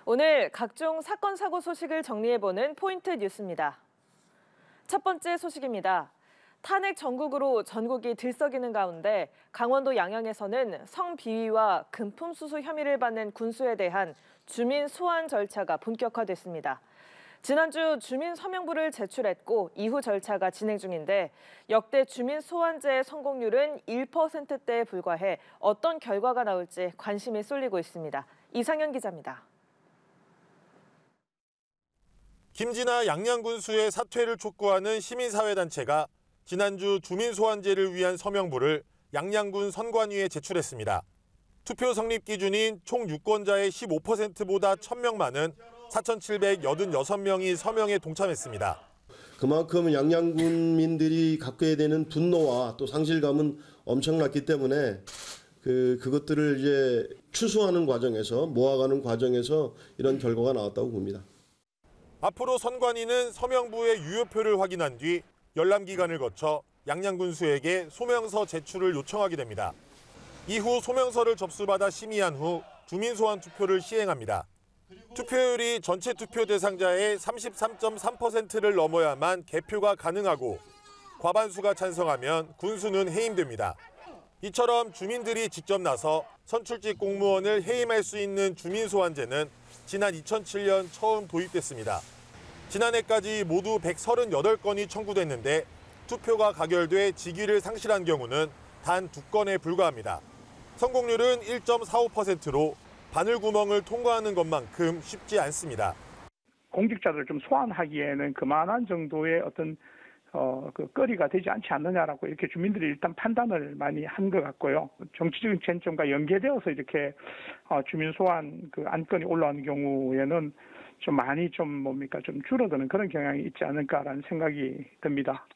오늘 각종 사건, 사고 소식을 정리해보는 포인트 뉴스입니다. 첫 번째 소식입니다. 탄핵 전국으로 전국이 들썩이는 가운데 강원도 양양에서는 성비위와 금품수수 혐의를 받는 군수에 대한 주민 소환 절차가 본격화됐습니다. 지난주 주민 서명부를 제출했고 이후 절차가 진행 중인데 역대 주민 소환제의 성공률은 1%대에 불과해 어떤 결과가 나올지 관심이 쏠리고 있습니다. 이상현 기자입니다. 김진아 양양군수의 사퇴를 촉구하는 시민사회단체가 지난주 주민소환제를 위한 서명부를 양양군 선관위에 제출했습니다. 투표 성립 기준인 총 유권자의 15%보다 1,000명 많은 4,786명이 서명에 동참했습니다. 그만큼 양양군민들이 갖게 되는 분노와 또 상실감은 엄청났기 때문에 그것들을 이제 추수하는 과정에서 모아가는 과정에서 이런 결과가 나왔다고 봅니다. 앞으로 선관위는 서명부의 유효표를 확인한 뒤 열람기간을 거쳐 양양군수에게 소명서 제출을 요청하게 됩니다. 이후 소명서를 접수받아 심의한 후 주민소환 투표를 시행합니다. 투표율이 전체 투표 대상자의 33.3%를 넘어야만 개표가 가능하고 과반수가 찬성하면 군수는 해임됩니다. 이처럼 주민들이 직접 나서 선출직 공무원을 해임할 수 있는 주민소환제는 지난 2007년 처음 도입됐습니다. 지난해까지 모두 138건이 청구됐는데 투표가 가결돼 직위를 상실한 경우는 단 2건에 불과합니다. 성공률은 1.45%로 바늘구멍을 통과하는 것만큼 쉽지 않습니다. 공직자들을 좀 소환하기에는 그만한 정도의 어떤 거리가 되지 않지 않느냐라고 이렇게 주민들이 일단 판단을 많이 한 것 같고요. 정치적인 쟁점과 연계되어서 이렇게 주민 소환 안건이 올라오는 경우에는 좀 많이 좀 줄어드는 그런 경향이 있지 않을까라는 생각이 듭니다.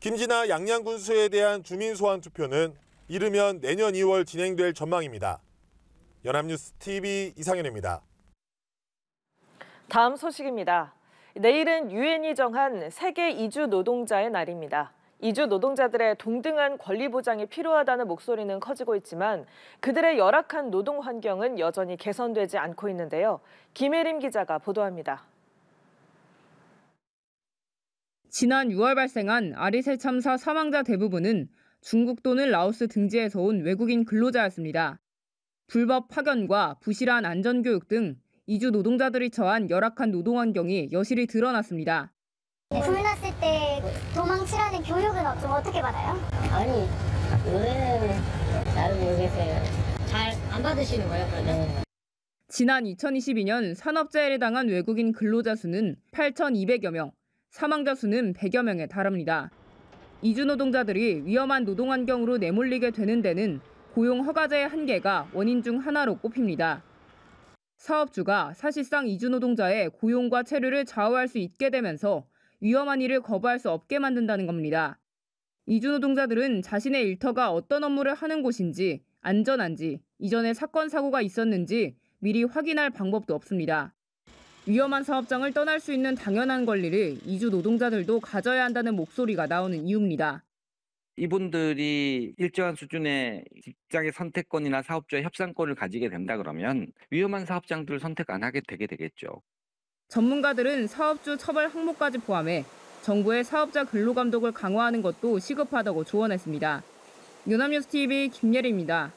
김진아 양양군수에 대한 주민 소환 투표는 이르면 내년 2월 진행될 전망입니다. 연합뉴스 TV 이상현입니다. 다음 소식입니다. 내일은 유엔이 정한 세계 이주 노동자의 날입니다. 이주 노동자들의 동등한 권리 보장이 필요하다는 목소리는 커지고 있지만 그들의 열악한 노동 환경은 여전히 개선되지 않고 있는데요. 김혜림 기자가 보도합니다. 지난 6월 발생한 아리셀 참사 사망자 대부분은 중국 또는 라오스 등지에서 온 외국인 근로자였습니다. 불법 파견과 부실한 안전교육 등 이주 노동자들이 처한 열악한 노동 환경이 여실히 드러났습니다. 불 났을 때 도망치라는 교육은 어떻게 받아요? 아니, 왜 잘 모르겠어요. 잘 안 받으시는 거예요, 그러면? 지난 2022년 산업재해를 당한 외국인 근로자 수는 8,200여 명, 사망자 수는 100여 명에 달합니다. 이주 노동자들이 위험한 노동 환경으로 내몰리게 되는 데는 고용 허가제의 한계가 원인 중 하나로 꼽힙니다. 사업주가 사실상 이주 노동자의 고용과 체류를 좌우할 수 있게 되면서 위험한 일을 거부할 수 없게 만든다는 겁니다. 이주 노동자들은 자신의 일터가 어떤 업무를 하는 곳인지, 안전한지, 이전에 사건, 사고가 있었는지 미리 확인할 방법도 없습니다. 위험한 사업장을 떠날 수 있는 당연한 권리를 이주 노동자들도 가져야 한다는 목소리가 나오는 이유입니다. 이분들이 일정한 수준의 직장의 선택권이나 사업주의 협상권을 가지게 된다 그러면 위험한 사업장들을 선택 안 하게 되게 되겠죠. 전문가들은 사업주 처벌 항목까지 포함해 정부의 사업자 근로감독을 강화하는 것도 시급하다고 조언했습니다. 연합뉴스 TV 김예리입니다.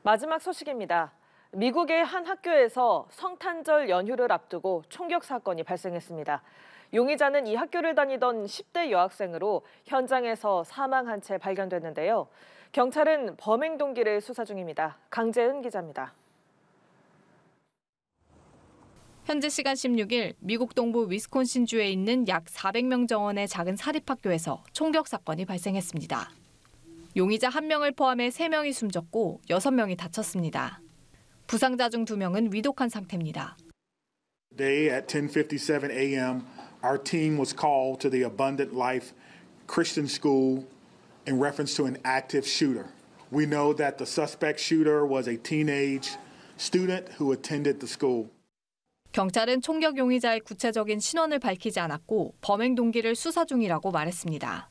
마지막 소식입니다. 미국의 한 학교에서 성탄절 연휴를 앞두고 총격 사건이 발생했습니다. 용의자는 이 학교를 다니던 10대 여학생으로 현장에서 사망한 채 발견됐는데요. 경찰은 범행 동기를 수사 중입니다. 강재은 기자입니다. 현지 시간 16일 미국 동부 위스콘신주에 있는 약 400명 정원의 작은 사립학교에서 총격 사건이 발생했습니다. 용의자 1명을 포함해 3명이 숨졌고 6명이 다쳤습니다. 부상자 중 2명은 위독한 상태입니다. Today at 10:57 a.m. our team was called to the Abundant Life Christian School in reference to an active shooter. We know that the suspect shooter was a teenage student who attended the school. 경찰은 총격 용의자의 구체적인 신원을 밝히지 않았고 범행 동기를 수사 중이라고 말했습니다.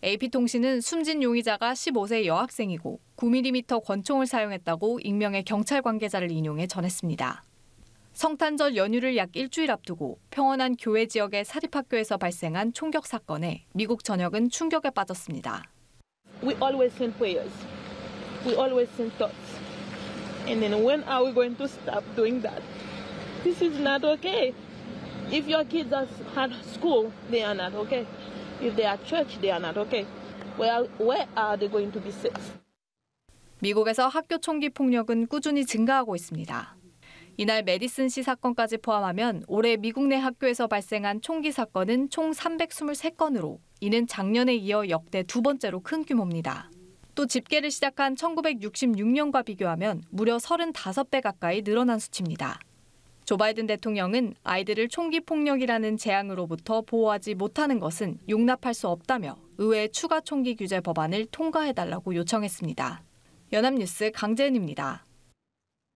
AP통신은 숨진 용의자가 15세 여학생이고 9mm 권총을 사용했다고 익명의 경찰 관계자를 인용해 전했습니다. 성탄절 연휴를 약 일주일 앞두고 평온한 교회 지역의 사립학교에서 발생한 총격 사건에 미국 전역은 충격에 빠졌습니다. We always send prayers. We always send thoughts. And then when are we going to stop doing that? This is not okay. If your kids are at school, they are not okay. If they are at church, they are not okay. Where are they going to be safe? 미국에서 학교 총기 폭력은 꾸준히 증가하고 있습니다. 이날 메디슨시 사건까지 포함하면 올해 미국 내 학교에서 발생한 총기 사건은 총 323건으로 이는 작년에 이어 역대 두 번째로 큰 규모입니다. 또 집계를 시작한 1966년과 비교하면 무려 35배 가까이 늘어난 수치입니다. 조 바이든 대통령은 아이들을 총기 폭력이라는 재앙으로부터 보호하지 못하는 것은 용납할 수 없다며 의회 추가 총기 규제 법안을 통과해달라고 요청했습니다. 연합뉴스 강재은입니다.